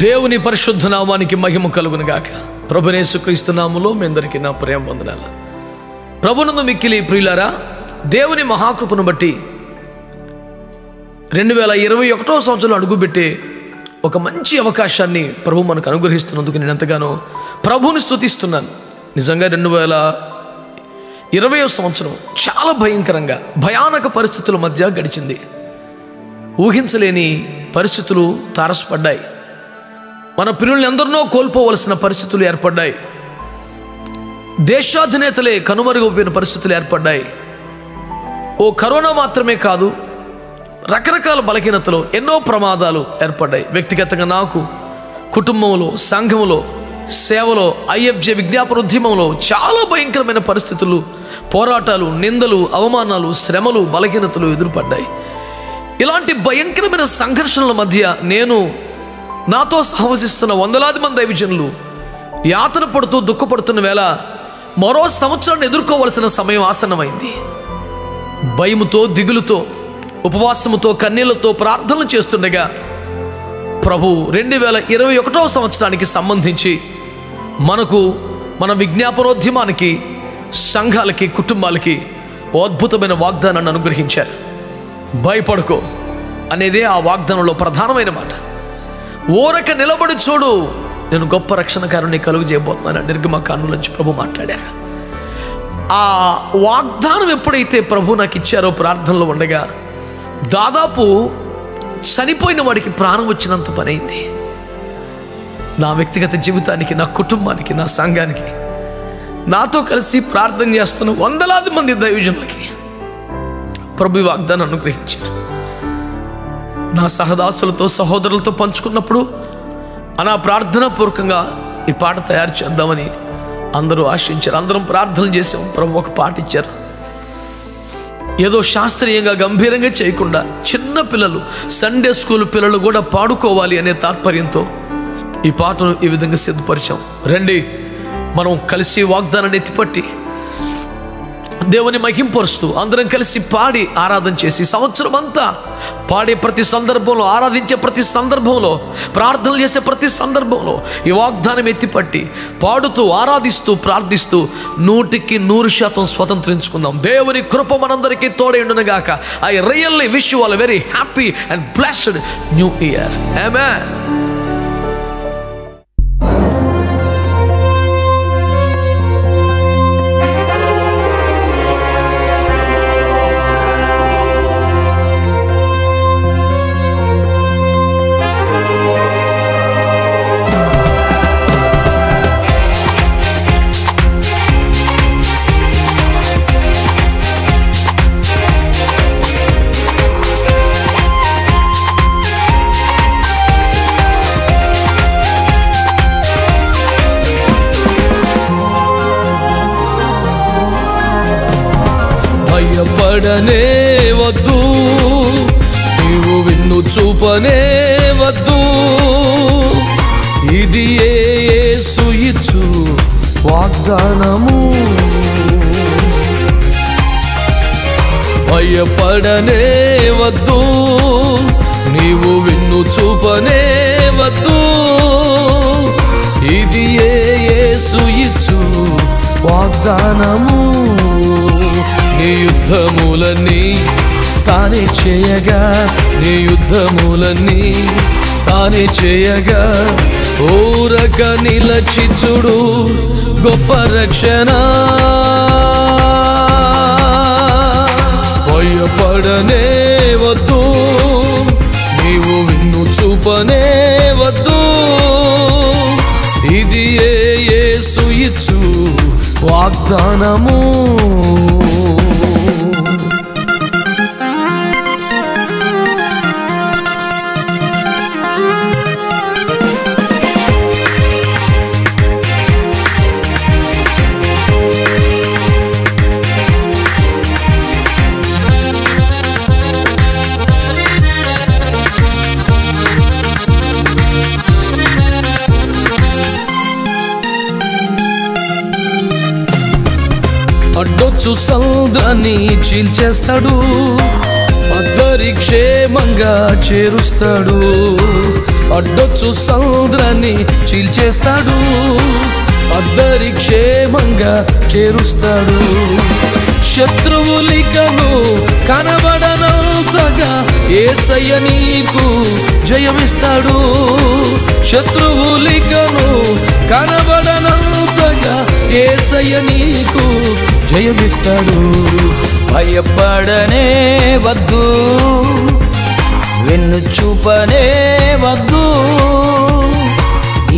దేవుని పరిశుద్ధ నామానికి మహిమ కలుగును గాక. ప్రభువైన యేసుక్రీస్తు నామములో మీ అందరికీ నా ప్రేమ వందనాలు. ప్రభునందు మిక్కిలి ప్రియులారా, దేవుని మహాకృపను బట్టి 2021వ సంవత్సరంలో అడుగుపెట్టే ఒక మంచి అవకాశాన్ని ప్రభు మనకు అనుగ్రహిస్తున్నందుకు నేను ఎంతగానో ప్రభువుని స్తుతిస్తున్నాను. నిజంగా 2020వ సంవత్సరం చాలా భయంకరంగా భయానక పరిస్థితుల మధ్య గడిచింది. ఊహించలేని పరిస్థితులు తారసపడ్డాయి. మన ప్రియుల్ని ఎందరినో కోల్పోవలసిన పరిస్థితులు ఏర్పడ్డాయి. దేశాధినేతలే కనుమరుగైపోయిన పరిస్థితులు ఏర్పడ్డాయి. ఓ కరోనా మాత్రమే కాదు, రకరకాల బలహీనతలు, ఎన్నో ప్రమాదాలు ఏర్పడ్డాయి. వ్యక్తిగతంగా నాకు, కుటుంబంలో, సంఘంలో, సేవలో, IFJ విజ్ఞాపన ఉద్యమంలో చాలా భయంకరమైన పరిస్థితులు, పోరాటాలు, నిందలు, అవమానాలు, శ్రమలు, బలహీనతలు ఎదురుపడ్డాయి. ఇలాంటి భయంకరమైన సంఘర్షణల మధ్య నేను, నాతో సహవసిస్తున్న వందలాది మంది దైవజనులు యాతన పడుతూ దుఃఖపడుతున్న వేళ మరో సంవత్సరాన్ని ఎదుర్కోవలసిన సమయం ఆసన్నమైంది. భయముతో, దిగులుతో, ఉపవాసముతో, కన్నీళ్లతో ప్రార్థనలు చేస్తుండగా ప్రభు 2021వ సంవత్సరానికి సంబంధించి మనకు, మన విజ్ఞాపనోద్యమానికి, సంఘాలకి, కుటుంబాలకి ఓ అద్భుతమైన వాగ్దానాన్ని అనుగ్రహించారు. భయపడుకో అనేదే ఆ వాగ్దానంలో ప్రధానమైన మాట. ఓరక నిలబడి చూడు, నేను గొప్ప రక్షణకారుని కలుగు చేయబోతున్నాను నిర్గమకాండం నుంచి ప్రభు మాట్లాడారు. ఆ వాగ్దానం ఎప్పుడైతే ప్రభు నాకు ఇచ్చారో ప్రార్థనలో ఉండగా దాదాపు చనిపోయిన వాడికి ప్రాణం వచ్చినంత పని అయింది. నా వ్యక్తిగత జీవితానికి, నా కుటుంబానికి, నా సంఘానికి, నాతో కలిసి ప్రార్థన చేస్తున్న వందలాది మంది దైవజనులకి ప్రభు ఈ వాగ్దానం అనుగ్రహించారు. నా సహదాసులతో, సహోదరులతో పంచుకున్నప్పుడు నా ప్రార్థన పూర్వకంగా ఈ పాట తయారు చేద్దామని అందరూ ఆశించారు. అందరం ప్రార్థనలు చేసాం. ప్రభు ఒక పాట ఇచ్చారు. ఏదో శాస్త్రీయంగా గంభీరంగా చేయకుండా చిన్న పిల్లలు, సండే స్కూల్ పిల్లలు కూడా పాడుకోవాలి అనే తాత్పర్యంతో ఈ పాటను ఈ విధంగా సిద్ధపరిచాం. రండి, మనం కలిసి వాగ్దానాన్ని ఎత్తిపట్టి దేవుని మహింపరుస్తూ అందరం కలిసి పాడి ఆరాధన చేసి సంవత్సరం అంతా పాడే ప్రతి సందర్భంలో, ఆరాధించే ప్రతి సందర్భంలో, ప్రార్థనలు చేసే ప్రతి సందర్భంలో ఈ వాగ్దానం ఎత్తిపట్టి పాడుతూ, ఆరాధిస్తూ, ప్రార్థిస్తూ 100% స్వతంత్రించుకుందాం. దేవుని కృప మనందరికీ తోడై ఉండునుగాక. I really wish you all a very happy and blessed new year. Amen. భయపడనే వద్దు, నీవు విన్ను చూపనే వద్దు, ఇది యేసు ఇచ్చు వాగ్దానము. భయపడనే వద్దు, నీవు విన్ను చూపనే వద్దు, ఇది యేసు ఇచ్చు వాగ్దానము. నీ యుద్ధములన్నీ తానే చేయగా, నీ యుద్ధములన్నీ తానే చేయగా, ఊరక నిలచి చూడు గొప్ప రక్షణ. భయపడనే వద్దు, నీవు విన్ను చూపనే వద్దు, ఇది యేసు ఇచ్చు వాగ్దానము. అడ్డొచ్చు సంద్రాన్ని చీల్చేస్తాడు, అద్దరి క్షేమంగా చేరుస్తాడు. అడ్డొచ్చు సముద్రాన్ని చీల్చేస్తాడు, అద్దరి క్షేమంగా చేరుస్తాడు. శత్రువులికను కనబడనంతగా యేసయ్య నీకు జయమిస్తాడు. శత్రువులికను కనబడనంతగా యేసయ్య నీకు జయమిస్తాడు. భయపడనే వద్దు, వెన్ను చూపనే వద్దు,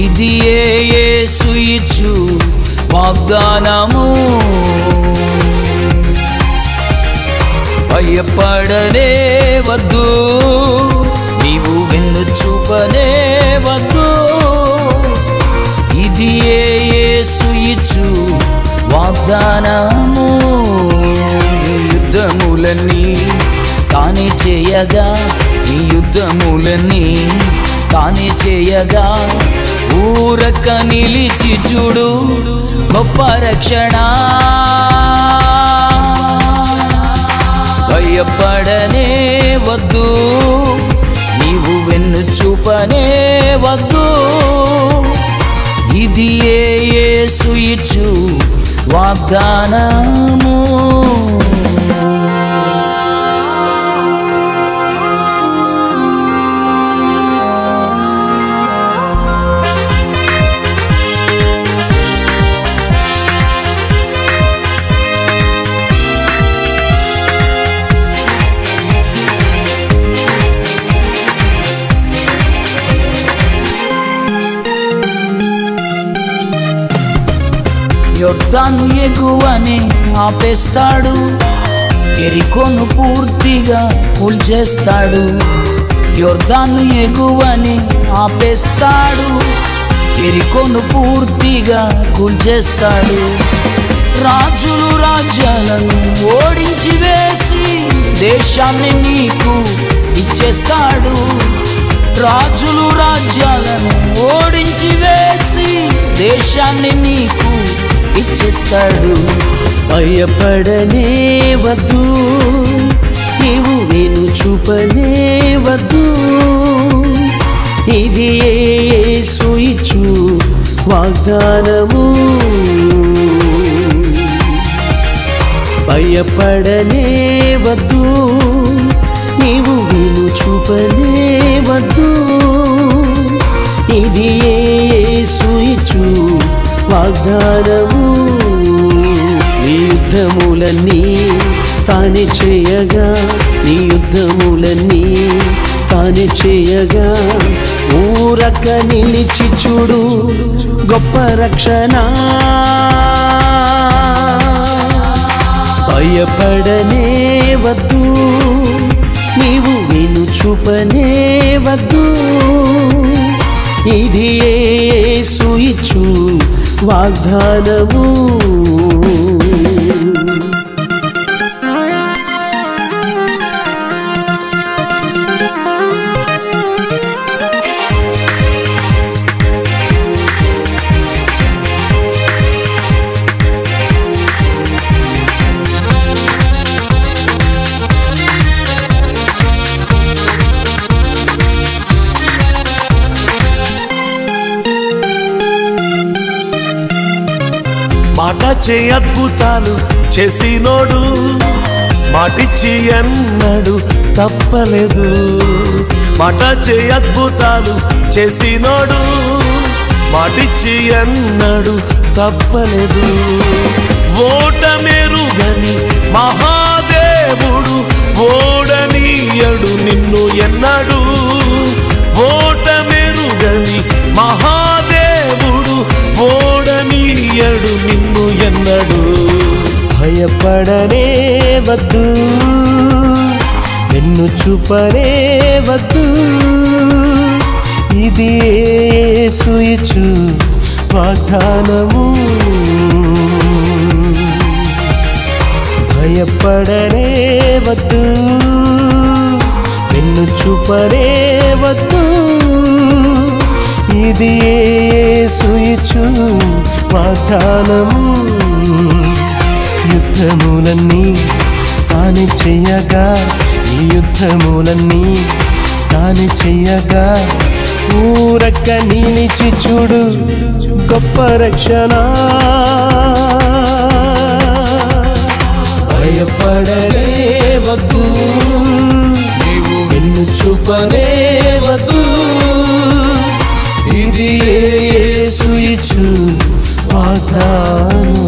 ఇది యేసు ఇచ్చు వాగ్దానము. భయపడనే వద్దు, నీవు వెన్ను చూపనే వద్దు, ఇది యేసు ఇచ్చు వాగ్దానము. యుద్ధములన్నీ తానే చేయగా, ఈ యుద్ధములన్నీ తానే చేయగా, ఊరక నిలిచి చూడు గొప్ప రక్షణ. భయపడనే వద్దు, నీవు వెన్ను చూపనే వద్దు, ఇది యేసు ఇచ్చు వాగ్దానము. యొర్దాను ఎగువనే ఆపేస్తాడు, ఎరికోను పూర్తిగా కూల్చేస్తాడు. యొర్దాను ఎగువనే ఆపేస్తాడు, ఎరికోను పూర్తిగా కూల్చేస్తాడు. రాజులు రాజ్యాలను ఓడించి వేసి దేశాన్ని నీకు ఇచ్చేస్తాడు. రాజులు రాజ్యాలను ఓడించి వేసి దేశాన్ని నీకు ఇచ్చేస్తాడు. భయపడనే వద్దు, నీవు వెన్ను చూపనే వద్దు, ఇది యేసు ఇచ్చు వాగ్దానము. భయపడనే వద్దు, నీవు వెన్ను చూపనే వద్దు, ఇది యేసు ఇచ్చు వాగ్దానము. నీ యుద్ధములన్నీ తానే చేయగా, నీ యుద్ధములన్నీ తానే చేయగా, ఊరక నిలిచి చూడు గొప్ప రక్షణ. భయపడనే వద్దు, నీవు వెన్ను చూపనే వద్దు, ఇది యేసు ఇచ్చు వాగ్దానము. మాట చే అద్భుతాలు చేసినోడు, మాటిచ్చి ఎన్నడు తప్పలేదు. మాట చే అద్భుతాలు చేసినోడు, మాటిచ్చి ఎన్నడు తప్పలేదు. ఓటమెరుగని మహాదేవుడు ఓడనీయడు నిన్ను ఎన్నడు. ఓటమెరుగని మహాదేవుడు ఓడనీయడు నిన్ను ఎన్నడు. భయపడనే వద్దు, వెన్ను చూపనే వద్దు, ఇది యేసు ఇచ్చు వాగ్దానము. భయపడనే వద్దు, వెన్ను చూపనే వద్దు, ఇది యేసు ఇచ్చు వాగ్దానము. యుద్ధములన్నీ తానే చెయ్యగా, ఈ యుద్ధములన్నీ తానే చెయ్యగా, ఊరక్క నిలిచి చూడు గొప్ప రక్షణ. భయపడనే వద్దు, నీవు వెన్ను చూపనే వద్దు, ఇది యేసు ఇచ్చు వాగ్దానము.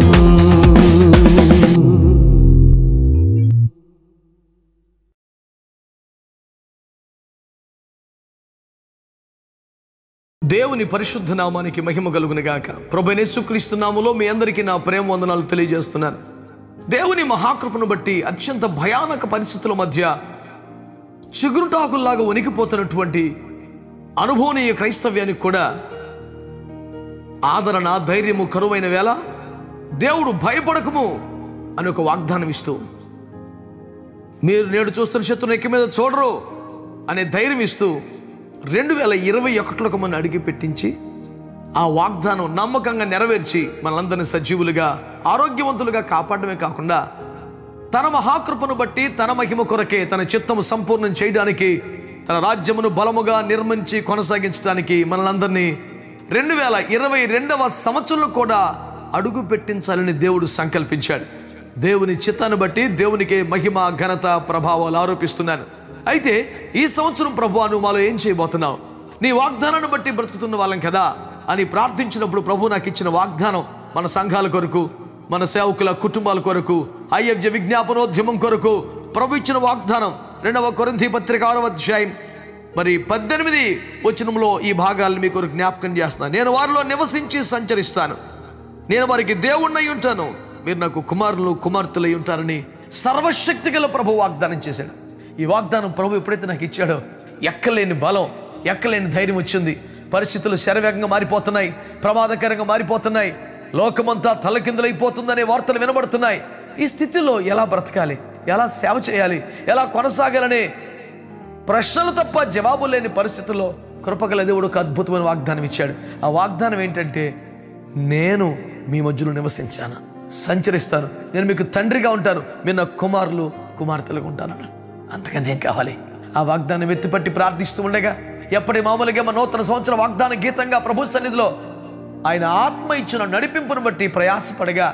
దేవుని పరిశుద్ధ నామానికి మహిమ కలుగునుగాక. ప్రభువైన యేసుక్రీస్తు నామములో మీ అందరికీ నా ప్రేమ వందనాలు తెలియజేస్తున్నాను. దేవుని మహాకృపను బట్టి అత్యంత భయానక పరిస్థితుల మధ్య చిగురుటాకుల్లాగా వణికిపోతున్నటువంటి అనుభవనీయ క్రైస్తవ్యానికి కూడా ఆదరణ, ధైర్యము కరువైన వేళ దేవుడు భయపడకము అని ఒక వాగ్దానం ఇస్తూ, మీరు నేడు చూస్తున్న శత్రువుని ఎక్కి మీద చూడరు అనే ధైర్యం ఇస్తూ 2021 మన అడిగి పెట్టించి ఆ వాగ్దానం నమ్మకంగా నెరవేర్చి మనందరినీ సజీవులుగా ఆరోగ్యవంతులుగా కాపాడమే కాకుండా తన మహాకృపను బట్టి తన మహిమ కొరకే తన చిత్తము సంపూర్ణం చేయడానికి తన రాజ్యమును బలముగా నిర్మించి కొనసాగించడానికి మనలందరినీ 2022వ సంవత్సరంలో కూడా అడుగు పెట్టించాలని దేవుడు సంకల్పించాడు. దేవుని చిత్తాన్ని బట్టి దేవునికి మహిమ, ఘనత, ప్రభావాలు ఆరోపిస్తున్నాను. అయితే ఈ సంవత్సరం ప్రభువా నువ్వు మాలో ఏం చేయబోతున్నావు, నీ వాగ్దానాన్ని బట్టి బ్రతుకుతున్న వాళ్ళం కదా అని ప్రార్థించినప్పుడు ప్రభు నాకు ఇచ్చిన వాగ్దానం మన సంఘాల కొరకు, మన సేవకుల కుటుంబాల కొరకు, IFJ విజ్ఞాపనోద్యమం కొరకు ప్రభు ఇచ్చిన వాగ్దానం 2వ కొరింథీ పత్రిక 6వ అధ్యాయం 18 వచనంలో ఈ భాగాలను మీ కొరకు జ్ఞాపకం చేస్తున్నాను. నేను వారిలో నివసించి సంచరిస్తాను, నేను వారికి దేవుణ్ణి అయి ఉంటాను, మీరు నాకు కుమారులు కుమార్తెలై ఉంటారని సర్వశక్తి గల ప్రభు వాగ్దానం చేశాడు. ఈ వాగ్దానం ప్రభు ఎప్పుడైతే నాకు ఇచ్చాడో ఎక్కలేని బలం, ఎక్కలేని ధైర్యం వచ్చింది. పరిస్థితులు శరవేగంగా మారిపోతున్నాయి, ప్రమాదకరంగా మారిపోతున్నాయి, లోకమంతా తలకిందులైపోతుందనే వార్తలు వినబడుతున్నాయి. ఈ స్థితిలో ఎలా బ్రతకాలి, ఎలా సేవ చేయాలి, ఎలా కొనసాగాలనే ప్రశ్నలు తప్ప జవాబు లేని పరిస్థితుల్లో కృపగల దేవుడు ఒక అద్భుతమైన వాగ్దానం ఇచ్చాడు. ఆ వాగ్దానం ఏంటంటే, నేను మీ మధ్యలో నివసించాను, సంచరిస్తాను, నేను మీకు తండ్రిగా ఉంటాను, మీరు నా కుమారులు కుమార్తెలుగా ఉంటాను. అంతకని ఏం కావాలి? ఆ వాగ్దానం ఎత్తిపట్టి ప్రార్థిస్తూ ఉండగా ఎప్పటి మామూలుగా మన నూతన సంవత్సర వాగ్దాన గీతంగా ప్రభు సన్నిధిలో ఆయన ఆత్మ ఇచ్చిన నడిపింపును బట్టి ప్రయాసపడగా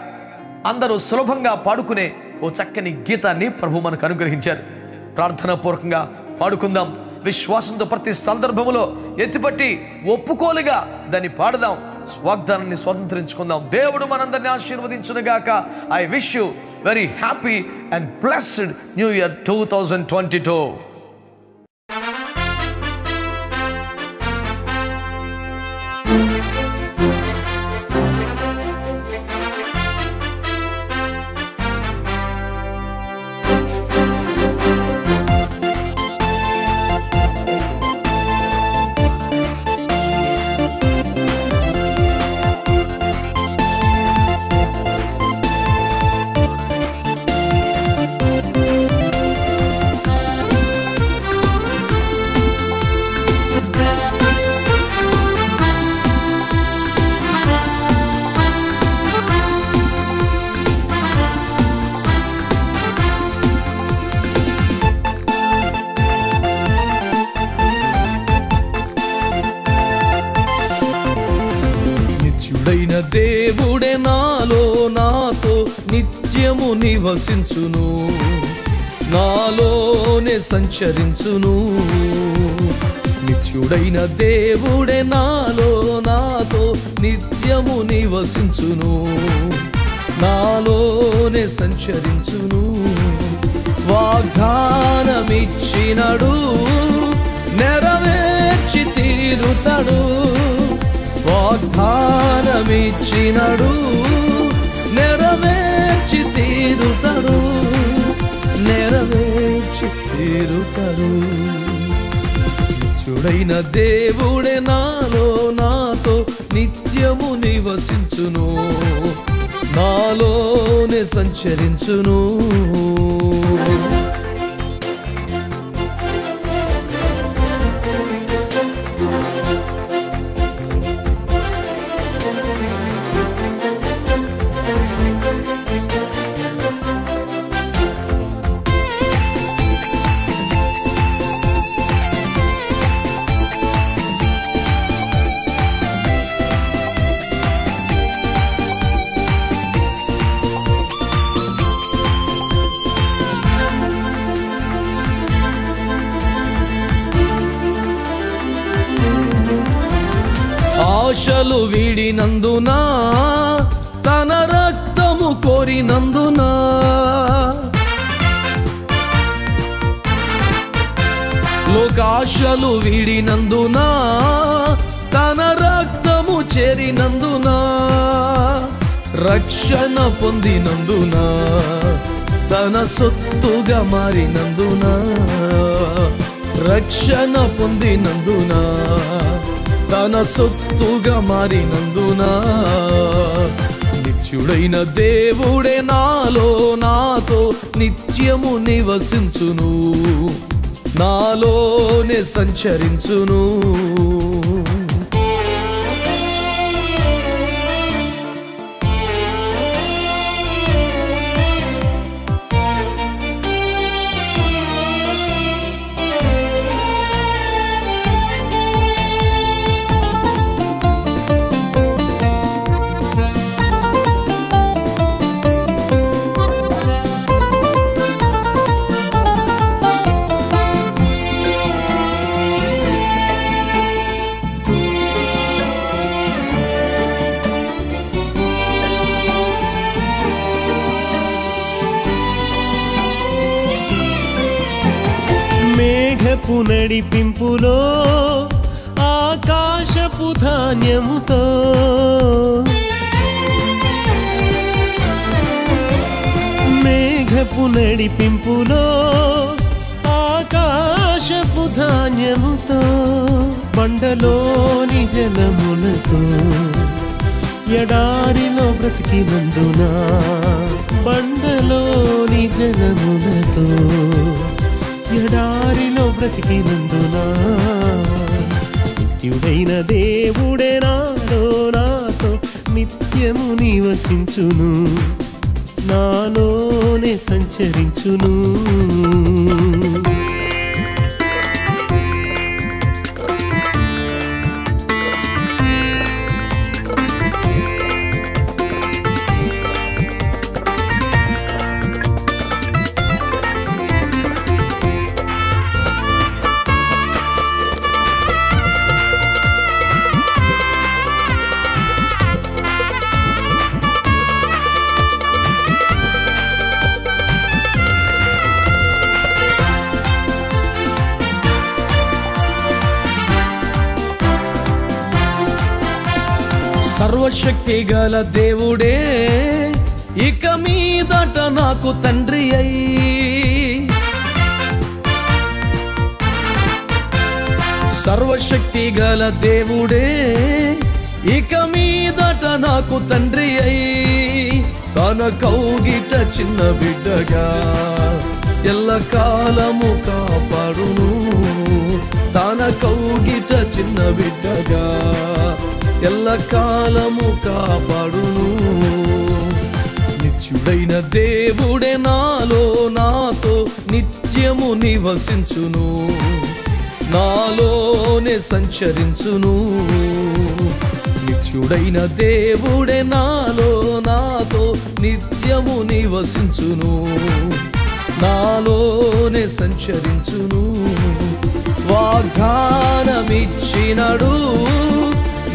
అందరూ సులభంగా పాడుకునే ఓ చక్కని గీతాన్ని ప్రభు మనకు అనుగ్రహించారు. ప్రార్థనాపూర్వకంగా పాడుకుందాం. విశ్వాసంతో ప్రతి సందర్భంలో ఎత్తిపట్టి ఒప్పుకోలుగా దాన్ని పాడదాం. వాగ్దానాన్ని స్వతంత్రించుకుందాం. దేవుడు మనందరినీ ఆశీర్వదించునుగాక. I wish you very happy and blessed new year 2022. దేవుడే నాలో నాతో నిత్యము నివసించును, నాలోనే సంచరించును. నిత్యుడైన దేవుడే నాలో నాతో నిత్యము నివసించును, నాలోనే సంచరించును. వాగ్దానమిచ్చినడు నెరవేర్చి తీరుతాడు, వాగ్దానమిచ్చినడు నెరవేర్చి తీరుతాడు, నెరవేర్చి తీరుతాడు. నిత్యుడైన దేవుడే నాలో నాతో నిత్యము నివసించును, నాలోనే సంచరించును. ఆశలు వీడినందున తన రక్తము కోరినందున లోకాశలు వీడినందున తన రక్తము చేరినందున రక్షణ పొందినందున తన సొత్తుగా మారినందున రక్షణ పొందినందున తన సొత్తుగా మారినందున నిత్యుడైన దేవుడే నాలో నాతో నిత్యము నివసించును, నాలోనే సంచరించును. మేఘపు నడిపింపులో ఆకాశపు ధాన్యముతో మేఘపు నడిపింపులో ఆకాశపు ధాన్యముతో బండలోని జలములతో ఎడారిలో బ్రతికినందున బండలోని జలములతో ఎడారిలో బ్రతికినందున నిత్యుడైన దేవుడే నాలో నాతో నిత్యము నివసించును, నాలోనే సంచరించును. సర్వశక్తి గల దేవుడే ఇక మీదట నాకు తండ్రి అయి సర్వశక్తి గల దేవుడే ఇక మీదట నాకు తండ్రి అయి తన కౌగిట చిన్న బిడ్డగా ఎల్ల కాలము కాపాడును, తన కౌగిట చిన్న బిడ్డగా ఎల్ల కాలము కాపాడును. నిత్యుడైన దేవుడే నాలో నాతో నిత్యము నివసించును, నాలోనే సంచరించును. నిత్యుడైన దేవుడే నాలో నాతో నిత్యము నివసించును, నాలోనే సంచరించును. వాగ్దానమిచ్చినడు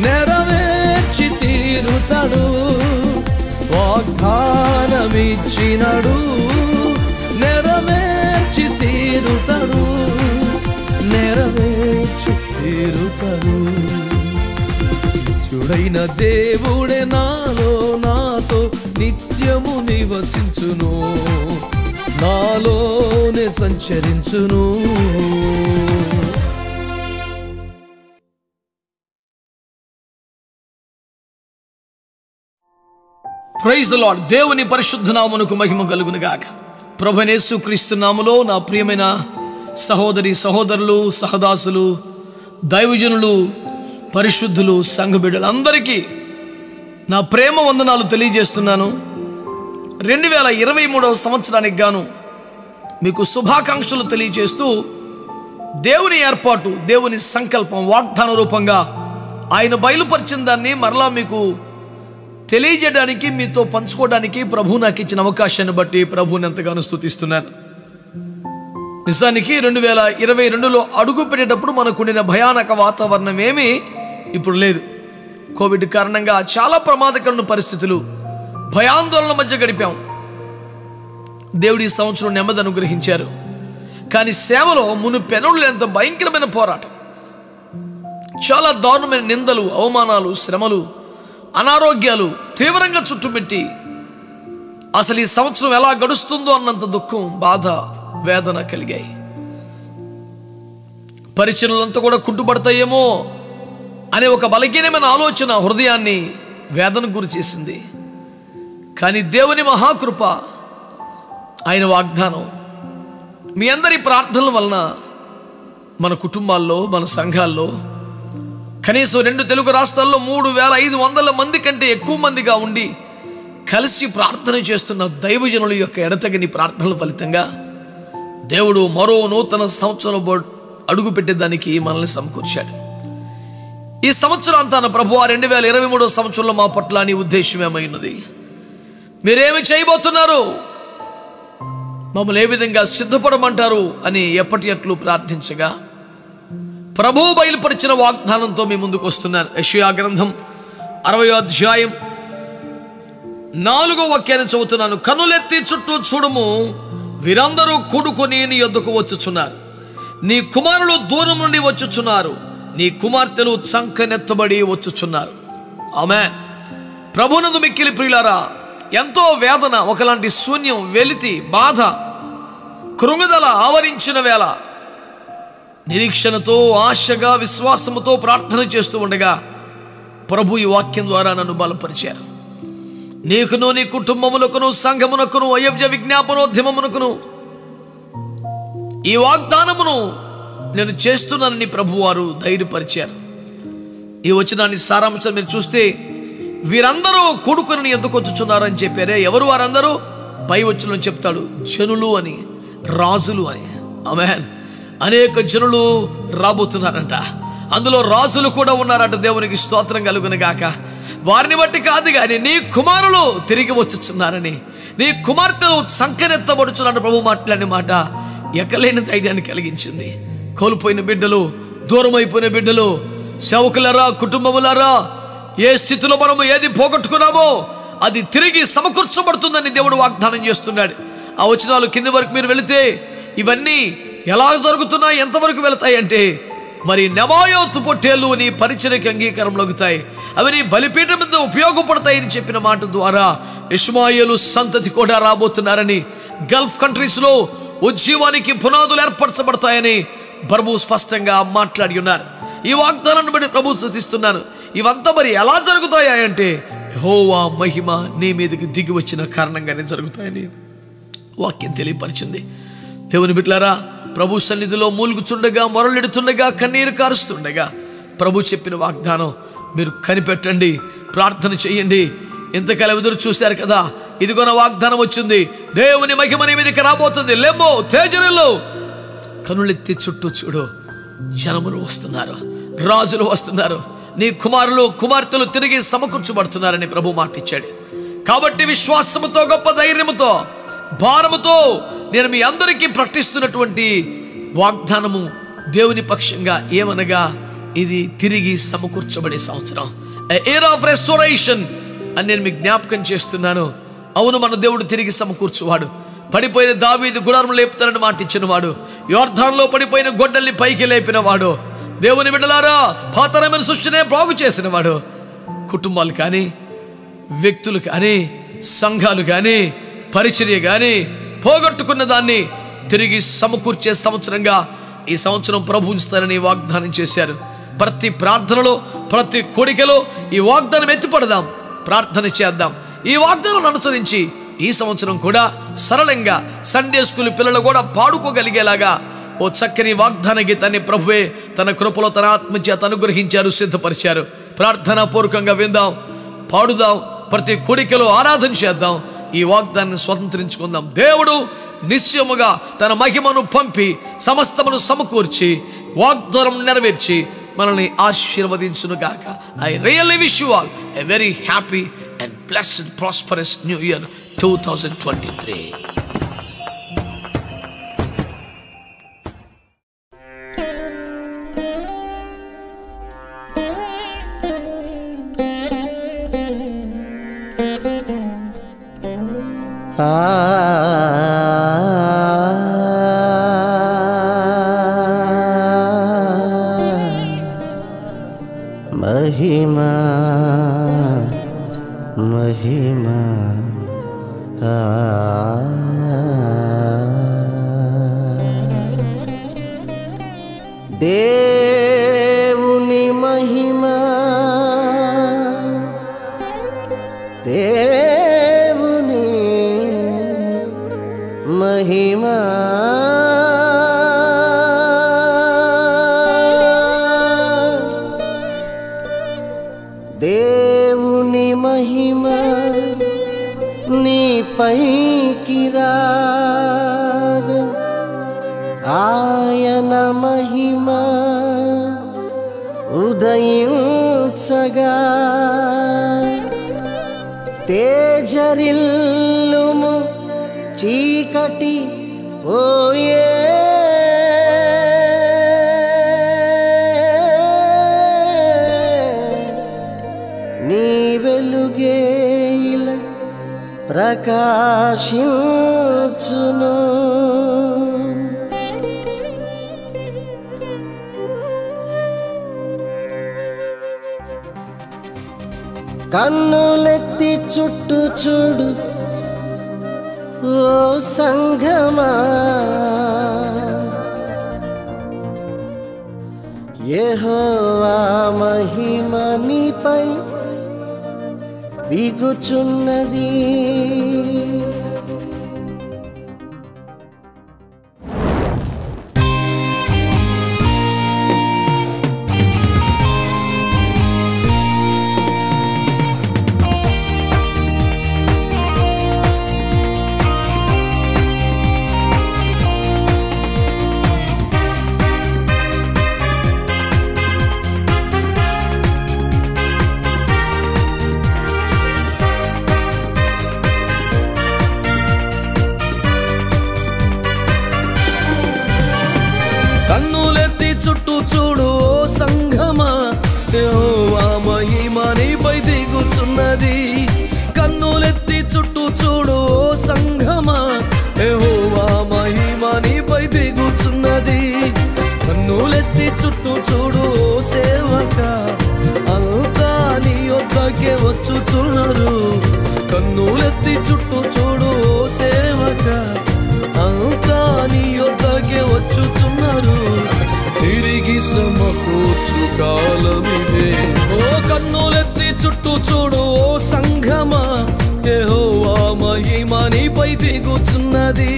నెరవేర్చి తీరుతాడు, వాగ్దానమిచ్చినడు నెరవేర్చి తీరుతాడు, నెరవేర్చి తీరుతాడు. నిత్యుడైన దేవుడే నాలో నాతో నిత్యము నివసించును, నాలోనే సంచరించును. Praise the lord. దేవుని పరిశుద్ధ నామమునకు మహిమ కలుగును గాక. ప్రభువైన యేసుక్రీస్తు నామములో నా ప్రియమైన సహోదరి సహోదరులు, సహదాసులు, దైవజనులు, పరిశుద్ధులు, సంఘ బిడ్డలందరికీ నా ప్రేమ వందనాలు తెలియజేస్తున్నాను. 2023వ సంవత్సరానికి గాను మీకు శుభాకాంక్షలు తెలియజేస్తూ దేవుని ఏర్పాటు, దేవుని సంకల్పం వాగ్దాన రూపంగా ఆయన బయలుపరిచిన దాన్ని మరలా మీకు తెలియజేయడానికి, మీతో పంచుకోవడానికి ప్రభు నాకు ఇచ్చిన అవకాశాన్ని బట్టి ప్రభువుని ఎంతగానో స్తుతిస్తున్నాను. నిజానికి 2022లో అడుగు పెట్టేటప్పుడు మనకు ఉండిన భయానక వాతావరణం ఏమీ ఇప్పుడు లేదు. కోవిడ్ కారణంగా చాలా ప్రమాదకరమైన పరిస్థితులు, భయాందోళన మధ్య గడిపాం. దేవుడి ఈ సంవత్సరం నెమ్మది అనుగ్రహించారు. కానీ సేవలో మునుపెన్నడూ లేనంత భయంకరమైన పోరాటం, చాలా దారుణమైన నిందలు, అవమానాలు, శ్రమలు, అనారోగ్యాలు తీవ్రంగా చుట్టుపెట్టి అసలు ఈ సంవత్సరం ఎలా గడుస్తుందో అన్నంత దుఃఖం, బాధ, వేదన కలిగాయి. పరిచర్యలంతా కూడా కుంటుపడతాయేమో అనే ఒక బలహీనమైన ఆలోచన హృదయాన్ని వేదనకు గురి చేసింది. కానీ దేవుని మహాకృప, ఆయన వాగ్దానం, మీ అందరి ప్రార్థనల వలన మన కుటుంబాల్లో, మన సంఘాల్లో కనీసం 2 తెలుగు రాష్ట్రాల్లో 3,500 మంది కంటే ఎక్కువ మందిగా ఉండి కలిసి ప్రార్థన చేస్తున్న దైవజనుల యొక్క ఎడతెగని ప్రార్థనల ఫలితంగా దేవుడు మరో నూతన సంవత్సరంలో అడుగు పెట్టేదానికి మనల్ని సమకూర్చాడు. ఈ సంవత్సరాంతాన ప్రభువా 2023 సంవత్సరంలో మా పట్ల నీ ఉద్దేశం ఏమైనది, మీరేమి చేయబోతున్నారు, మమ్మల్ని ఏ విధంగా సిద్ధపడమంటారు అని ఎప్పటి ప్రార్థించగా ప్రభువు బయలుపరిచిన వాగ్దానంతో మీ ముందుకు వస్తున్నాను. యెషయా గ్రంథం 60వ అధ్యాయం 4వ వాక్యాన్ని చదువుతున్నాను. కనులెత్తి చుట్టూ చూడుము, వీరందరూ కూడుకొని నీ యొద్దకు వచ్చుచున్నారు. నీ కుమారులు దూరం నుండి వచ్చుచున్నారు, నీ కుమార్తెలు చంకనెత్తబడి వచ్చుచున్నారు. ఆమేన్. ప్రభునందు మిక్కిలి ప్రియులారా, ఎంతో వేదన, ఒకలాంటి శూన్యం, వెలితి, బాధ, కృంగుదల ఆవరించిన వేళ నిరీక్షణతో, ఆశగా, విశ్వాసముతో ప్రార్థన చేస్తూ ఉండగా ప్రభు ఈ వాక్యం ద్వారా నన్ను బలపరిచారు. నీకును, నీ కుటుంబమునకును, సంఘమునకును, అయవ్య విజ్ఞాపనోద్యమమునకును ఈ వాగ్దానమును నేను చేస్తున్నానని ప్రభువారు ధైర్యపరిచారు. ఈ వచనాన్ని సారాంశం మీరు చూస్తే, వీరందరూ కూడుకొని ఎందుకు వచ్చుచున్నారని చెప్పారే. ఎవరు వారందరూ? పై వచనంలో చెప్తాడు, జనులు అని, రాజులు అని. ఆమేన్. అనేక జనులు రాబోతున్నారంట, అందులో రాజులు కూడా ఉన్నారంట. దేవునికి స్తోత్రం కలుగును గాక. వారిని బట్టి కాదు కానీ నీ కుమారులు తిరిగి వచ్చుచున్నారని, నీ కుమార్తెలు సంకనెత్తబడుచున్నారని ప్రభు మాట్లాడిన మాట ఎక్కలేని ధైర్యాన్ని కలిగించింది. కోల్పోయిన బిడ్డలు, దూరం అయిపోయిన బిడ్డలు, సేవకులారా, కుటుంబములారా, ఏ స్థితిలో మనము ఏది పోగొట్టుకున్నామో అది తిరిగి సమకూర్చబడుతుందని దేవుడు వాగ్దానం చేస్తున్నాడు. ఆ వచనాలు కింది వరకు మీరు వెళితే ఇవన్నీ ఎలా జరుగుతున్నాయి, ఎంతవరకు వెళతాయి అంటే, మరి నెబాయోతు పొట్టేళ్ళు నీ పరిచర్యకి అంగీకారంలోగుతాయి, అవి నీ బలిపీఠం మీద ఉపయోగపడతాయని చెప్పిన మాట ద్వారా ఇష్మాయేలు సంతతి కూడా రాబోతున్నారని, గల్ఫ్ కంట్రీస్లో ఉద్యమానికి పునాదులు ఏర్పరచబడతాయని ప్రభు స్పష్టంగా మాట్లాడి ఉన్నారు. ఈ వాగ్దానాన్ని బట్టి ప్రభు స్తుతిస్తున్నాను. ఇవంతా మరి ఎలా జరుగుతాయా అంటే, యెహోవా మహిమ నీ మీదకి దిగి వచ్చిన కారణంగానే జరుగుతాయని వాక్యం తెలియపరిచింది. దేవుని బిడ్డలారా, ప్రభు సన్నిధిలో మూలుగుతుండగా, మొరలెడుతుండగా, కన్నీరు కారుస్తుండగా ప్రభు చెప్పిన వాగ్దానం మీరు కనిపెట్టండి, ప్రార్థన చేయండి. ఎంతకాలం ఎదురు చూశారు కదా, ఇదిగో నా వాగ్దానం వచ్చింది, దేవుని మహిమ నీ మీదకి రాబోతుంది. లెమ్మో, తేజరిల్లు, కనులెత్తి చుట్టూ చూడు, జనములు వస్తున్నారు, రాజులు వస్తున్నారు, నీ కుమారులు, కుమార్తెలు తిరిగి సమకూర్చబడుతున్నారని ప్రభు మాట ఇచ్చాడు. కాబట్టి విశ్వాసముతో, గొప్ప ధైర్యముతో, భారముతో నేను మీ అందరికీ ప్రకటిస్తున్నటువంటి వాగ్దానము దేవుని పక్షంగా ఏమనగా, ఇది తిరిగి సమకూర్చబడే సంవత్సరం, ఎయిర్ ఆఫ్ రెస్టోరేషన్ అని నేను మీకు జ్ఞాపకం చేస్తున్నాను. అవును, మన దేవుడు తిరిగి సమకూర్చువాడు. పడిపోయిన దావీదు గుడారం లేపుతానని మాట ఇచ్చినవాడు, యోర్దానులో పడిపోయిన గొడ్డల్ని పైకి లేపినవాడు, దేవుని బిడ్డలారా పాతరమైన సృష్టినే బాగు చేసినవాడు. కుటుంబాలు కానీ, వ్యక్తులు కానీ, సంఘాలు కానీ, పరిచర్య కానీ పోగొట్టుకున్న దాన్ని తిరిగి సమకూర్చే సంవత్సరంగా ఈ సంవత్సరం ప్రభు ఉంచుతానని వాగ్దానం చేశారు. ప్రతి ప్రార్థనలో, ప్రతి కోడికలో ఈ వాగ్దానం ఎత్తిపడదాం, ప్రార్థన చేద్దాం. ఈ వాగ్దానం అనుసరించి ఈ సంవత్సరం కూడా సరళంగా సండే స్కూల్ పిల్లలు కూడా పాడుకోగలిగేలాగా ఓ చక్కని వాగ్దాన గీతాన్ని ప్రభువే తన కృపలో, తన ఆత్మచేత అనుగ్రహించారు, సిద్ధపరిచారు. ప్రార్థనా పూర్వకంగా విందాం, పాడుదాం, ప్రతి కోడికలో ఆరాధన చేద్దాం, ఈ వాగ్దాన్ని స్వతంత్రించుకుందాం. దేవుడు నిశ్చయముగా తన మహిమను పంపి సమస్తమును సమకూర్చి వాగ్దానం నెరవేర్చి మనల్ని ఆశీర్వదించునుగాక. I really wish you all a very happy and blessed prosperous new year 2023. మహిమా మహిమా దేవుని మహిమా దేవుని మహిమా దేవుని మహిమ నీపైకి రాగా ఆయన మహిమ ఉదయించగా తేజరిల్లుము చీకటి పోయే నీ వెలుగే ఇలా ప్రకాశించును కన్నులెత్తి చుట్టూ చూడు ఓ సంఘమా యెహోవా మహిమ నీపై దిగుచున్నది కన్నులెత్తి చుట్టూ చూడు ఓ సంఘమా యెహోవా మహిమ నీపై దిగుచున్నది కన్నులెత్తి చుట్టూ చూడు ఓ సంఘమా యెహోవా మహిమ నీపై దిగుచున్నది కన్నులెత్తి చుట్టూ చూడు ఓ సేవక అంతా నీ యొద్దకే వచ్చుచున్నారు కన్నులెత్తి చుట్టూ చూడు ఓ సేవక అంతా నీ యొద్దకే వచ్చుచున్నారు తిరిగి సమకూర్చు కాలమిదే ఓ కన్నులెత్తి చుట్టూ చూడు ఓ సంఘమా యెహోవా మహిమ నీపై దిగుచున్నది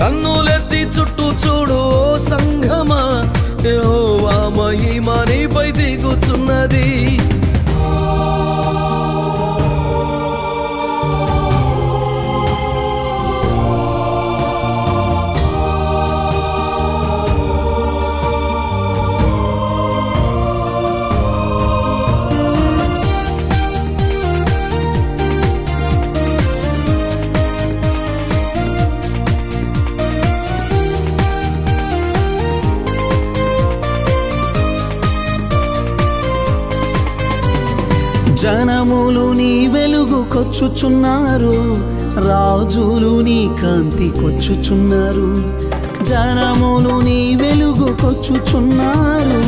కన్నులెత్తి చుట్టూ చూడు ఓ సంఘమా యెహోవా మహిమ నీపై దిగుచున్నది జనములు నీ వెలుగుకొచ్చుచున్నారు రాజులు నీ కాంతికొచ్చుచున్నారు జనములు నీ వెలుగుకొచ్చుచున్నారు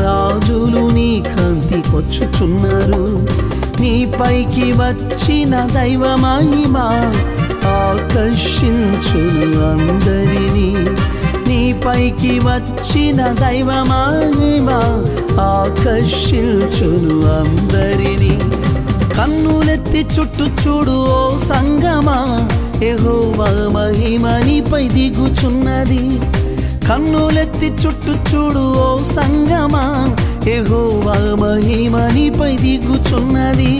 రాజులు నీ కాంతికొచ్చుచున్నారు నీ పైకి వచ్చిన దైవ మహిమ ఆకర్షించును అందరినీ నీ పైకి వచ్చిన దైవ మహిమ ఆకర్షించును అందరినీ కన్నులెత్తి చుట్టూ చూడు ఓ సంగమా యెహోవా మహిమ నీపై దిగుచున్నది కన్నులెత్తి చుట్టూ చూడు ఓ సంగమా యెహోవా మహిమ నీపై దిగుచున్నది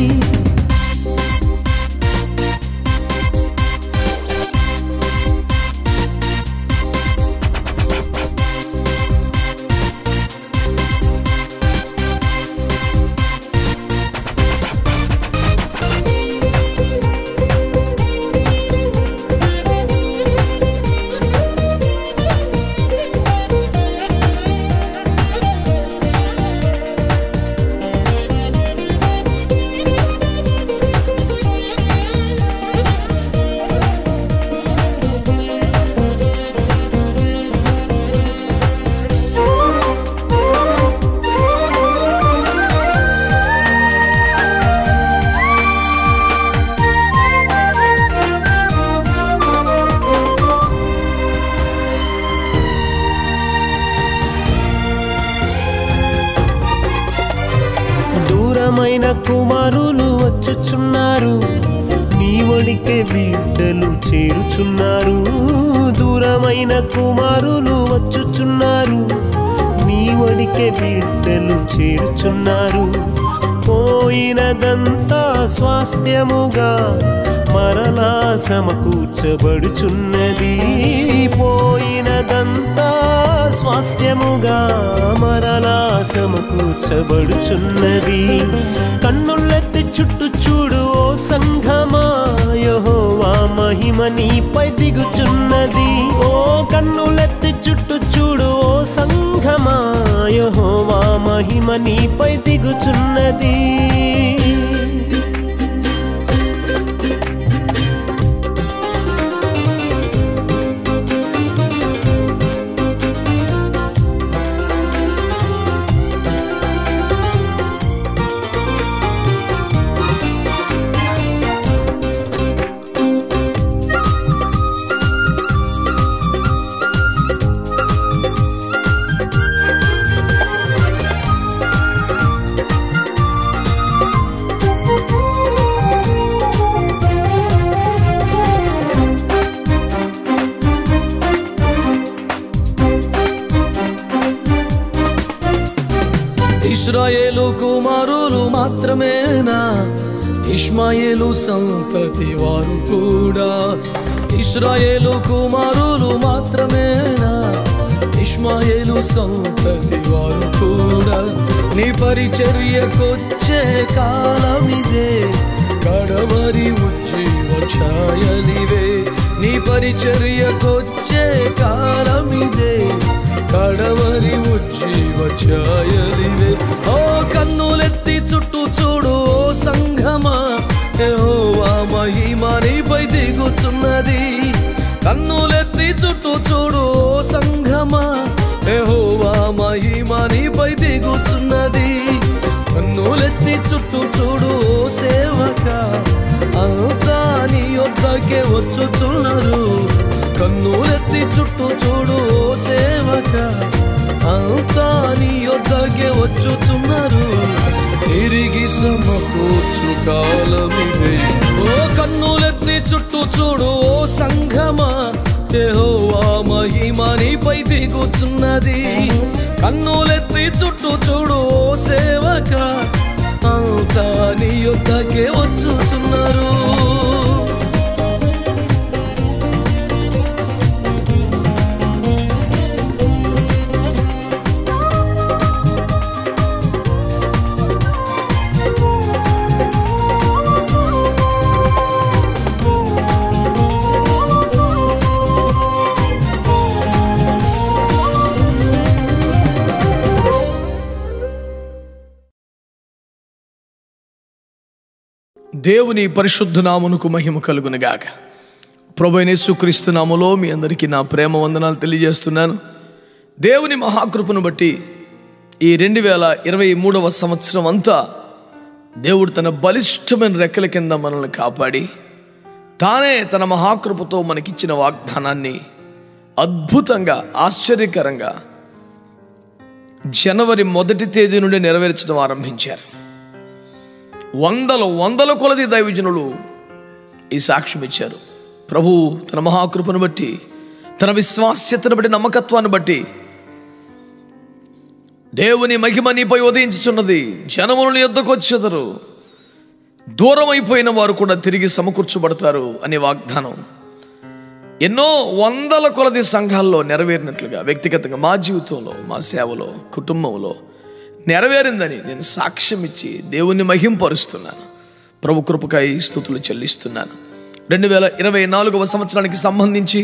కుమారులు వచ్చుచున్నారు, నీ ఒడికే బిడ్డలు చేరుచున్నారు. దూరమైన కుమారులు వచ్చుచున్నారు, నీ ఒడికే బిడ్డలు చేరుచున్నారు. పోయినదంతా స్వాస్థ్యముగా మరలా సమకూర్చబడుచున్నది. పోయినదంతా స్వాస్థ్యముగా మరలా సమకూర్చబడుచున్నది. కన్నులెత్తి చుట్టూ చూడు ఓ సంఘమా, యెహోవా మహిమ నీపై దిగుచున్నది. ఓ కన్నులెత్తి చుట్టూ చూడు ఓ సంఘమా, యెహోవా మహిమ నీపై దిగుచున్నది. ఇశ్రాయేలు కుమారులు మాత్రమేనా, ఇష్మాయేలు సంతతి వారు కూడా. ఇశ్రాయేలు కుమారులు మాత్రమేనా, ఇష్మాయేలు సంతతి వారు కూడా. నీ పరిచర్యకొచ్చే కాలమిదే, కడవరి ఉజ్జీవ ఛాయలివే. నీ పరిచర్యకొచ్చే కాలమిదే, కడవరి ఉజ్జీవ ఛాయలివే. ఓ కన్నులెత్తి చుట్టూ చూడు ఓ సంఘమా, యెహోవా మహిమ నీపై దిగుచున్నది. కన్నులెత్తి చుట్టూ చూడు ఓ సంఘమా, యెహోవా మహిమ నీపై దిగుచున్నది. కన్నులెత్తి చుట్టూ చూడు ఓ సేవక, అంతా నీ యొద్దకే వచ్చుచున్నారు. కన్నులెత్తి చుట్టూ చూడు ఓ సేవక, అంతా నీ యొద్దకే వచ్చుచున్నారు. తిరిగి సమకూర్చు కాలమిదే. ఓ కన్నులెత్తి చుట్టూ చూడు ఓ సంఘమా, యెహోవా మహిమ నీపై దిగుచున్నది. కన్నులెత్తి చుట్టూ చూడు ఓ సేవక, అంతా నీ యొద్దకే వచ్చుచున్నారు. దేవుని పరిశుద్ధ నామమునకు మహిమ కలుగునుగాక. ప్రభువైన యేసుక్రీస్తు నామములో మీ అందరికీ నా ప్రేమ వందనాలు తెలియజేస్తున్నాను. దేవుని మహాకృపను బట్టి ఈ 2023వ సంవత్సరం అంతా దేవుడు తన బలిష్టమైన రెక్కల కింద మనల్ని కాపాడి తానే తన మహాకృపతో మనకిచ్చిన వాగ్దానాన్ని అద్భుతంగా ఆశ్చర్యకరంగా జనవరి 1వ తేదీ నుండి నెరవేర్చడం ఆరంభించారు. వందల కొలది దైవజనులు ఈ సాక్ష్యం ఇచ్చారు. ప్రభు తన మహాకృపను బట్టి, తన విశ్వాస్యతను బట్టి, నమ్మకత్వాన్ని బట్టి దేవుని మహిమ నీపై ఉదయించుచున్నది. జనములు నీ యొద్దకు వచ్చెదరు, దూరం అయిపోయిన వారు కూడా తిరిగి సమకూర్చబడతారు అనే వాగ్దానం ఎన్నో వందల కొలది సంఘాల్లో నెరవేరినట్లుగా వ్యక్తిగతంగా మా జీవితంలో, మా సేవలో, కుటుంబంలో నెరవేరిందని నేను సాక్ష్యం ఇచ్చి దేవుణ్ణి మహింపరుస్తున్నాను. ప్రభు కృపకై స్తుతులు చెల్లిస్తున్నాను. 2024వ సంవత్సరానికి సంబంధించి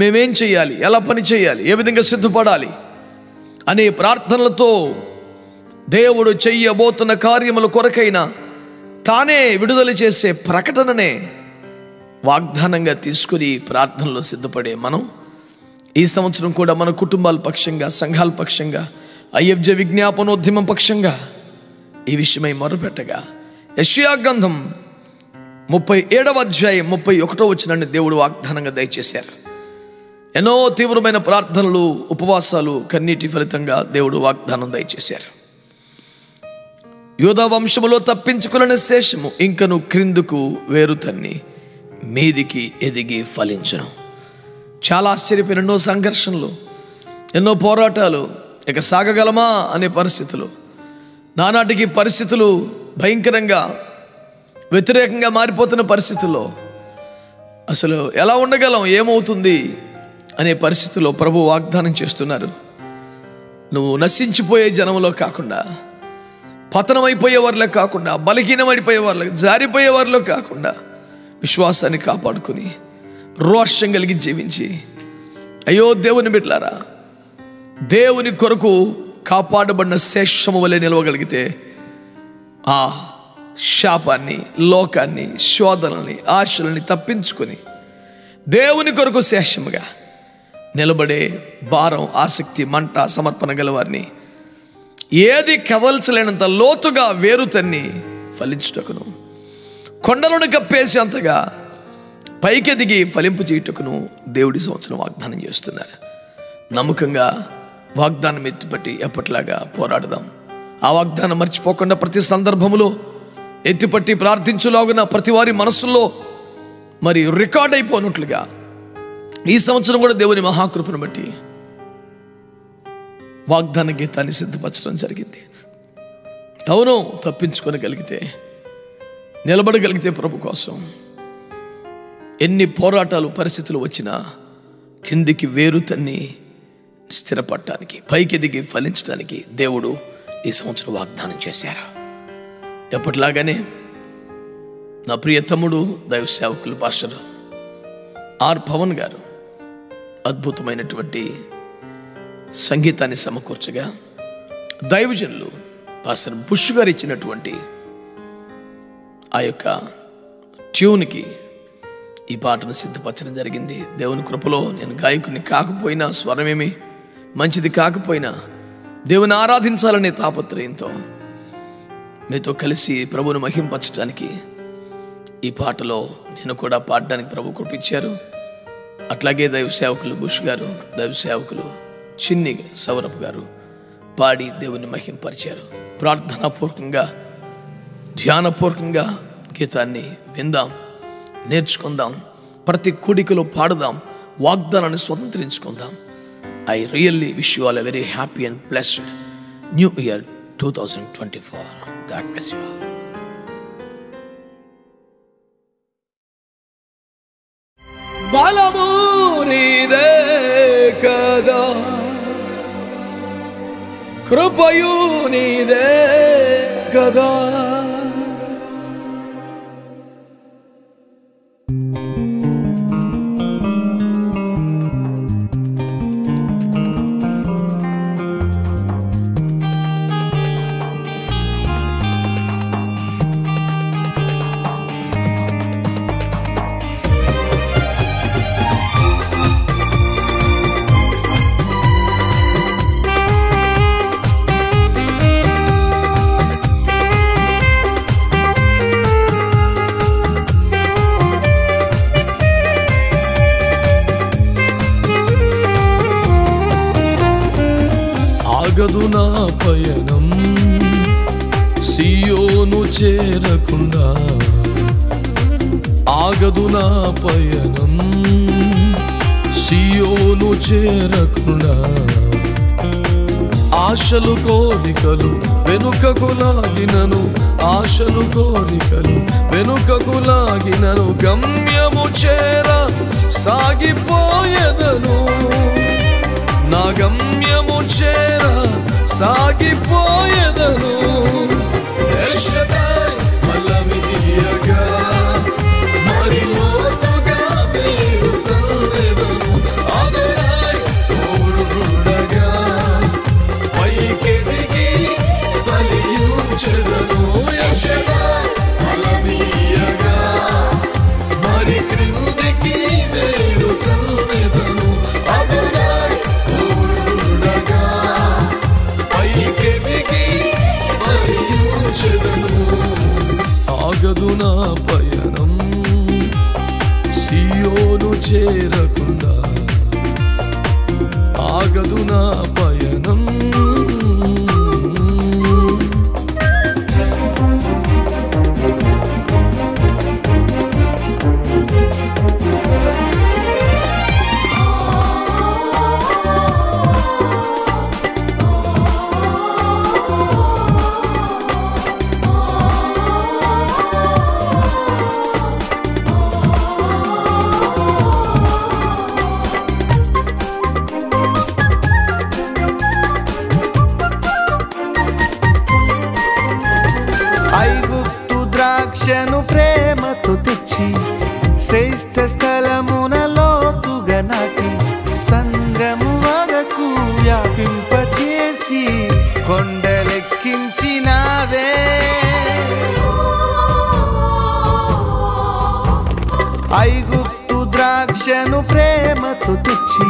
మేమేం చేయాలి, ఎలా పని చేయాలి, ఏ విధంగా సిద్ధపడాలి అనే ప్రార్థనలతో దేవుడు చెయ్యబోతున్న కార్యముల కొరకైనా తానే విడుదల చేసే ప్రకటననే వాగ్దానంగా తీసుకుని ప్రార్థనలో సిద్ధపడే మనం ఈ సంవత్సరం కూడా మన కుటుంబాల పక్షంగా, సంఘాల పక్షంగా, ఐఎఫ్జే విజ్ఞాపనోద్యమం పక్షంగా ఈ విషయమై మొరపెట్టగా యెషయా గ్రంథం 37వ అధ్యాయం 31వ వచనాన్ని దేవుడు వాగ్దానంగా దయచేశారు. ఎన్నో తీవ్రమైన ప్రార్థనలు, ఉపవాసాలు, కన్నీటి ఫలితంగా దేవుడు వాగ్దానం దయచేశారు. యూదా వంశములో తప్పించుకున్న శేషము ఇంకను క్రిందుకు వేరు తన్ని మీదికి ఎదిగి ఫలించును. చాలా ఆశ్చర్యపోయిన ఎన్నో సంఘర్షణలు, ఎన్నో పోరాటాలు, ఇక సాగగలమా అనే పరిస్థితులు, నానాటికి పరిస్థితులు భయంకరంగా వ్యతిరేకంగా మారిపోతున్న పరిస్థితుల్లో అసలు ఎలా ఉండగలం, ఏమవుతుంది అనే పరిస్థితుల్లో ప్రభు వాగ్దానం చేస్తున్నారు. నువ్వు నశించిపోయే జనంలో కాకుండా, పతనమైపోయే వారిలో కాకుండా, బలహీనమైపోయే వారిలో, జారిపోయే వారిలో కాకుండా విశ్వాసాన్ని కాపాడుకుని రోషం కలిగి జీవించి, అయ్యో దేవుని బిడ్డలారా, దేవుని కొరకు కాపాడబడిన శేషము వలె నిలవగలిగితే ఆ శాపాన్ని, లోకాన్ని, శోధనల్ని, ఆశలని తప్పించుకొని దేవుని కొరకు శేషముగా నిలబడే భారం, ఆసక్తి, మంట, సమర్పణ గలవారిని ఏది కదల్చలేనంత లోతుగా వేరు తన్ని ఫలించుటకును, కొండలను కప్పేసి అంతగా పైకెదిగి ఫలింపు చేయుటకును దేవుడి సంవత్సరం వాగ్దానం చేస్తున్నారు. నమ్మకంగా వాగ్దానం ఎత్తిపట్టి ఎప్పటిలాగా పోరాడదాం. ఆ వాగ్దానం మర్చిపోకుండా ప్రతి సందర్భంలో ఎత్తిపట్టి ప్రార్థించులాగున ప్రతి వారి మనస్సుల్లో మరి రికార్డ్ అయిపోయినట్లుగా ఈ సంవత్సరం కూడా దేవుని మహాకృపను బట్టి వాగ్దాన గీతాన్ని సిద్ధపరచడం జరిగింది. అవును, తప్పించుకోగలిగితే, నిలబడగలిగితే ప్రభు కోసం ఎన్ని పోరాటాలు, పరిస్థితులు వచ్చినా కిందికి వేరు తన్ని స్థిరపడటానికి, పైకి ఎదిగి ఫలించడానికి దేవుడు ఈ సంవత్సరం వాగ్దానం చేశారు. ఎప్పటిలాగానే నా ప్రియ తమ్ముడు దైవ సేవకులు పాస్టర్ ఆర్ పవన్ గారు అద్భుతమైనటువంటి సంగీతాన్ని సమకూర్చగా, దైవజనులు పాస్టర్ బుష్ గారు ఇచ్చినటువంటి ఆ యొక్క ట్యూన్కి ఈ పాటను సిద్ధపరచడం జరిగింది. దేవుని కృపలో నేను గాయకుని కాకపోయినా, స్వరమేమి మంచిది కాకపోయినా, దేవుని ఆరాధించాలనే తాపత్రయంతో మీతో కలిసి ప్రభువును మహింపరచడానికి ఈ పాటలో నేను కూడా పాడడానికి ప్రభు కృపించారు. అట్లాగే దైవ సేవకులు బుష్ గారు, దైవ సేవకులు చిన్ని సౌరభ్ గారు పాడి దేవుని మహింపరిచారు. ప్రార్థనాపూర్వకంగా, ధ్యానపూర్వకంగా గీతాన్ని విందాం, నేర్చుకుందాం, ప్రతి కూడికలో పాడుదాం, వాగ్దానాన్ని స్వతంత్రించుకుందాం. I really wish you all a very happy and blessed new year 2024. God bless you. బలము నీదే కదా, కృపయు నీదే కదా, ఆగదు నా పయనం సియోను చేరకుండా, ఆగదు నా పయనం సియోను చేరకుండా, ఆశలు కోరికలు వెనుకకు లాగినను, ఆశలు కోరికలు వెనుకకు లాగినను, గమ్యము చేర సాగిపోయేదను, నా గమ్యము చేర సాగిపోయేదను. ఎల్షదాయ్ బలమిదియగా మరి లోతుగా మీరు తరువెదను, అదోనాయ్ తోడుగా పైకెదిగి ఫలించెదను. ఎల్షదాయ్ బలమిదియగా మరి క్రిందికి మీరు తరువెదను, అదోనాయ్ తోడుగా పైకెదిగి ఫలించెదను. ఆగదు నా పయనం సియోను చేరకుండా, ఆగదు నా పయనం. ద్రాక్షను ప్రేమతో తెచ్చి శ్రేష్ఠ స్థలమున లోతుగా నాటి సంద్రము వరకు వ్యాపింపచేసి కొండలెక్కించినావే. ఐగుప్తు ద్రాక్షను ప్రేమతో తెచ్చి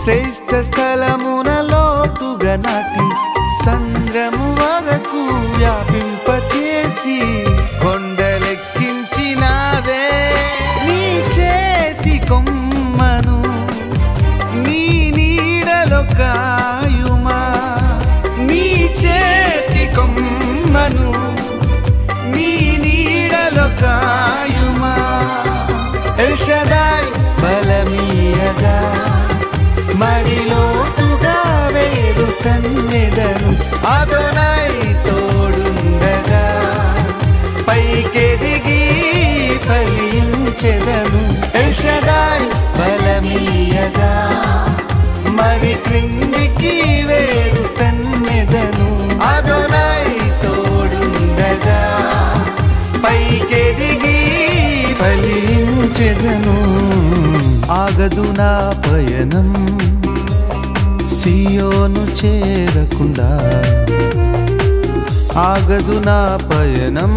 శ్రేష్ఠ స్థలమున లోతుగా నాటి సంద్రము వరకు వ్యాపింపచేసి కొండలెక్కించినావే. నీ చేతి కొమ్మను నీ నీడలో కాయుమా, నీ చేతి కొమ్మను నీ నీడలో కాయుమా. ఎల్ షదాయ్ బలమీయగా మరి లోతుగా వేరు తన్నెదను. అదోనై తోడుండగా పైకెదిగి ఫలించెదను. ఎల్ షదాయ్ బలమీయగా మరి క్రిందికి వేరు తన్నెదను. అదోనై తోడుండగా పైకెదిగి ఫలించెదను. ఆగదు నా పయనం సియోను చేరకుండా, ఆగదు నా పయనం.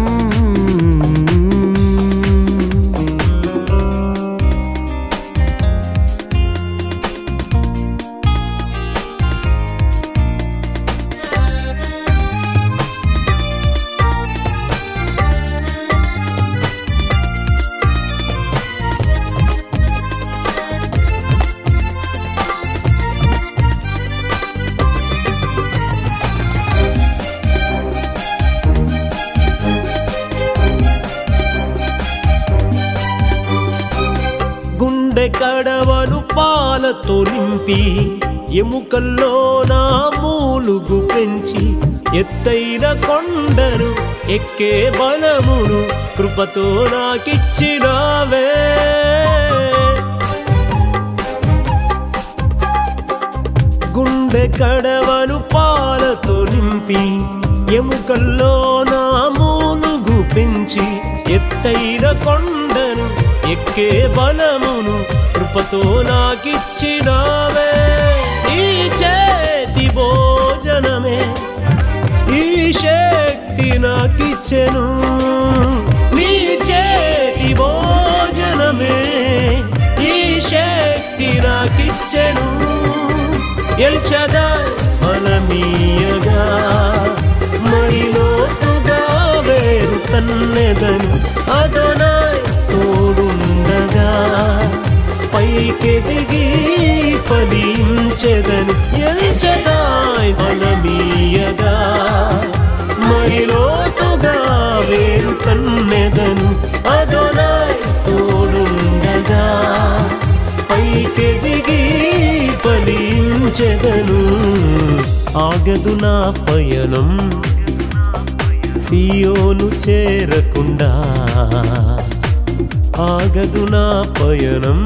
కడవను పాలతో నింపి ఎముకల్లో నా మూలుగు పెంచి ఎత్తైన కొండను ఎక్కే బలమును కృపతో నాకిచ్చినావే. గుండె కడవను పాలతో నింపి ఎముకల్లో నా మూలుగు పెంచి ఎత్తైన కొండను ఎక్కే బలమును కృపతో నాకిచ్చినావే. ఈ చేతి భోజనమే ఈ శక్తి నాకిచ్చెను. నీ చేతి భోజనమే ఈ శక్తి నాకిచ్చెను. ఎల్ షదాయ్ బలమీయగా మరి లోతుగా వేరు తన్నెదను. అదోనై తోడుండగా పైకెదిగి ఫలించెదను. ఎల్ షదాయ్ బలమీయగా మరి లోతుగా వేరు తన్నెదను. అదోనై తోడుండగా పైకెదిగి ఫలించెదను. ఆగదు నా పయనం సియోను చేరకుండా, ఆగదు నా పయనం.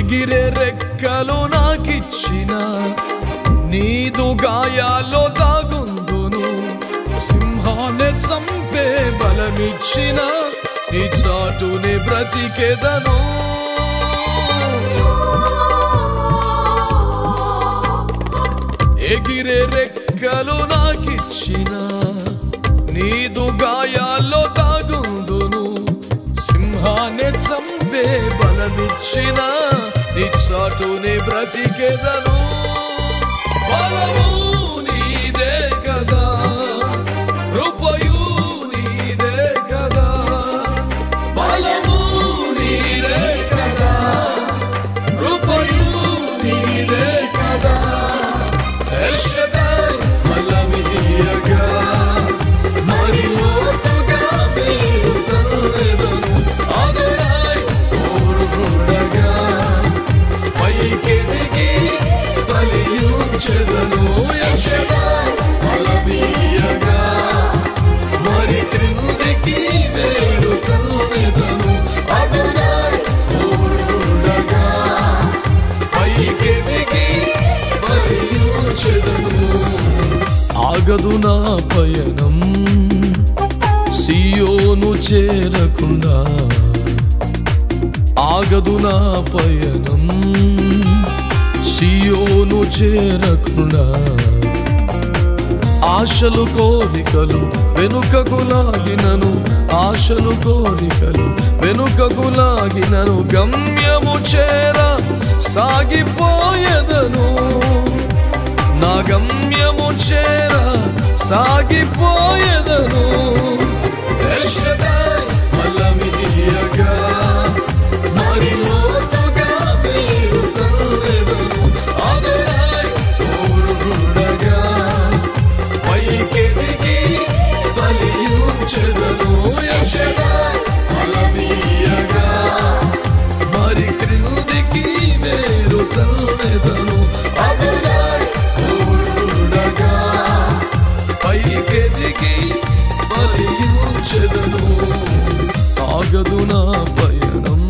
ఎగిరే రెక్కలు నాకిచ్చిన నీదు గాయాల్లో దాగుందును. సింహాన్ని చంపే బలమిచ్చిన నీ చాటుని బ్రతికెదను. ఎగిరే రెక్కలు నాకిచ్చిన నీదు గాయాల్లో దాగుందును. సింహాన్ని చంపే బలమిచ్చిన నీ చాటుని బ్రతికెదను. బలము నీదే కదా, కృపయు నీదే కదా, బలము నీదే కదా. నా పయనం సియోను చేరకుండా, ఆగదు నా పయనం సియోను చేరకుండా. ఆశలు కోరికలు వెనుకకు లాగినను, ఆశలు కోరికలు వెనుకకు లాగినను, గమ్యము చేర సాగిపోయేదను, నా గమ్యము చేర సాగిపోయేదను. ఎల్ షద్దై బలమియగా మరి లోతుగా మీరు కరుణెదను, అదోనై తోడుగా పైకెదిగి ఫలించెదను. ఎల్ షద్దై బలమియగా మరి క్రిందికి మీరు కరుణెదను, అదోనై తోడుగా పైకెదిగి ఫలించెదను. ఆగదు నా పయనం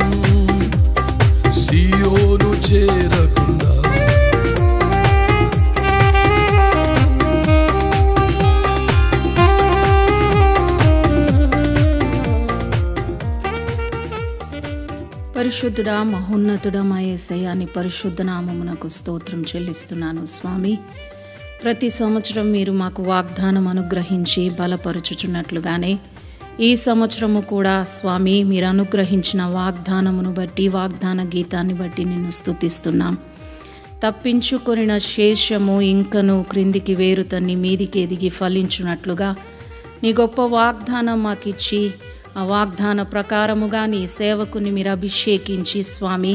సియోను చేరకుండా. పరిశుద్ధుడా, మహోన్నతుడా మా యేసయ్య, నీ పరిశుద్ధ నామమునకు స్తోత్రం చెల్లిస్తున్నాను స్వామి. ప్రతి సంవత్సరం మీరు మాకు వాగ్దానం అనుగ్రహించి బలపరుచుచున్నట్లుగానే ఈ సంవత్సరము కూడా స్వామి మీరు అనుగ్రహించిన వాగ్దానమును బట్టి, వాగ్దాన గీతాన్ని బట్టి నిన్ను స్తుతిస్తున్నాం. తప్పించుకొనిన శేషము ఇంకను క్రిందికి వేరు తన్ని మీదికి ఎదిగి ఫలించున్నట్లుగా నీ గొప్ప వాగ్దానం మాకిచ్చి, ఆ వాగ్దాన ప్రకారముగా నీ సేవకుని మీరు అభిషేకించి స్వామి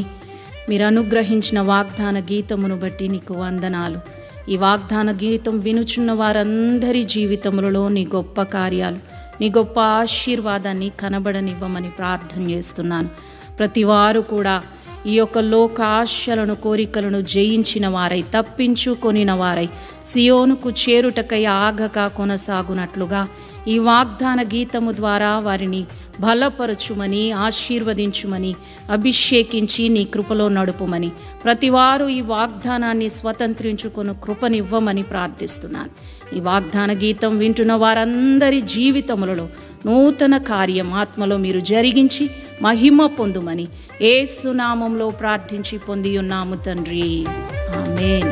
మీరు అనుగ్రహించిన వాగ్దాన గీతమును బట్టి నీకు వందనాలు. ఈ వాగ్దాన గీతం వినుచున్న వారందరి జీవితములలో నీ గొప్ప కార్యాలు, నీ గొప్ప ఆశీర్వాదాన్ని కనబడనివ్వమని ప్రార్థన చేస్తున్నాను. ప్రతి వారు కూడా ఈ యొక్క లోక ఆశలను, కోరికలను జయించిన వారై, తప్పించుకొనిన వారై సియోనుకు చేరుటకై ఆగక కొనసాగునట్లుగా ఈ వాగ్దాన గీతము ద్వారా వారిని బలపరచుమని, ఆశీర్వదించుమని, అభిషేకించి నీ కృపలో నడుపుమని, ప్రతివారు ఈ వాగ్దానాన్ని స్వతంత్రించుకొని కృపనివ్వమని ప్రార్థిస్తున్నాను. ఈ వాగ్దాన గీతం వింటున్న వారందరి జీవితములలో నూతన కార్యం ఆత్మలో మీరు జరిగించి మహిమ పొందుమని యేసు నామములో ప్రార్థించి పొంది ఉన్నాము తండ్రి. ఆమేన్.